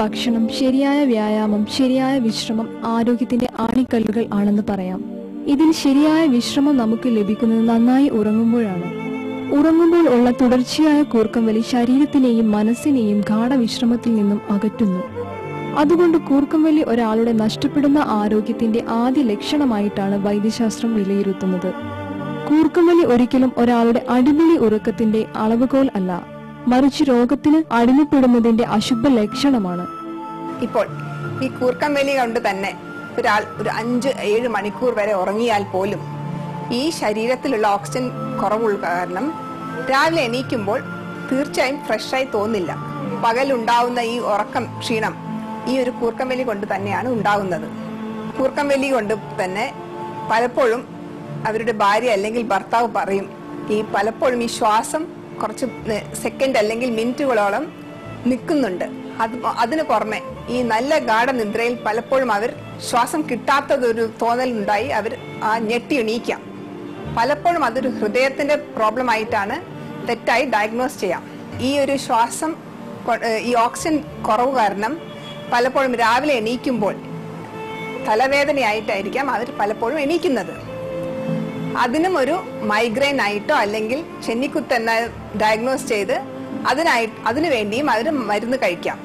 ഭക്ഷണം, ശരിയായ വ്യായാമം, ശരിയായ വിശ്രമം ആരോഗ്യത്തിന്റെ ആണിക്കല്ലുകൾ ആണെന്ന് പറയാം. ഇതിൽ ശരിയായ വിശ്രമം നമുക്ക് ലഭിക്കുന്നത് നന്നായി ഉറങ്ങുമ്പോഴാണ്. ഉറങ്ങുമ്പോൾ ഉള്ള തുടർച്ചയായ കൂർക്കംവലി ശരീരത്തിനെയും മനസ്സിനെയും ഗാഢവിശ്രമത്തിൽ നിന്നും അകറ്റുന്നു. അതുകൊണ്ട് കൂർക്കംവലി ഒരാളുടെ നഷ്ടപ്പെടുന്ന ആരോഗ്യത്തിന്റെ ആദ്യ ലക്ഷണമായിട്ടാണ് വൈദ്യശാസ്ത്രം വിലയിരുത്തുന്നത്. കൂർക്കംവലി ഒരിക്കലും ഒരാളുടെ അടിപൊളി ഉറക്കത്തിന്റെ അളവുകോൽ അല്ല, മറിച്ച് രോഗത്തിന് അടിമപ്പെടുന്നതിന്റെ അശുഭ ലക്ഷണമാണ്. ഇപ്പോൾ ഈ കൂർക്കംവലി കൊണ്ട് തന്നെ ഒരാൾ ഒരു 5-7 മണിക്കൂർ വരെ ഉറങ്ങിയാൽ പോലും ഈ ശരീരത്തിലുള്ള ഓക്സിജൻ കുറവുള്ള കാരണം രാവിലെ എണീക്കുമ്പോൾ തീർച്ചയായും ഫ്രഷായി തോന്നില്ല. പകലുണ്ടാവുന്ന ഈ ഉറക്കം ക്ഷീണം ഈ ഒരു കൂർക്കംവലി കൊണ്ട് തന്നെയാണ് ഉണ്ടാകുന്നത്. കൂർക്കംവലി കൊണ്ട് തന്നെ പലപ്പോഴും അവരുടെ ഭാര്യ അല്ലെങ്കിൽ ഭർത്താവ് പറയും, ഈ പലപ്പോഴും ഈ ശ്വാസം കുറച്ച് സെക്കൻഡ് അല്ലെങ്കിൽ മിനിറ്റുകളോളം നിൽക്കുന്നുണ്ട്. അതിനു പുറമെ ഈ നല്ല ഗാഠനിദ്രയിൽ പലപ്പോഴും അവർ ശ്വാസം കിട്ടാത്തതൊരു തോന്നലുണ്ടായി അവർ ആ ഞെട്ടി എണീക്കാം. പലപ്പോഴും അതൊരു ഹൃദയത്തിന്റെ പ്രോബ്ലം ആയിട്ടാണ് തെറ്റായി ഡയഗ്നോസ് ചെയ്യാം. ഈ ഒരു ശ്വാസം ഈ ഓക്സിജൻ കുറവ് കാരണം പലപ്പോഴും രാവിലെ എണീക്കുമ്പോൾ തലവേദനയായിട്ടായിരിക്കാം അവർ പലപ്പോഴും എണീക്കുന്നത്. അതിനും ഒരു മൈഗ്രെയിൻ ആയിട്ടോ അല്ലെങ്കിൽ ചെന്നിക്കുത്ത് എന്ന ഡയഗ്നോസ് ചെയ്ത് അതിനു വേണ്ടിയും അവർ മരുന്ന് കഴിക്കാം.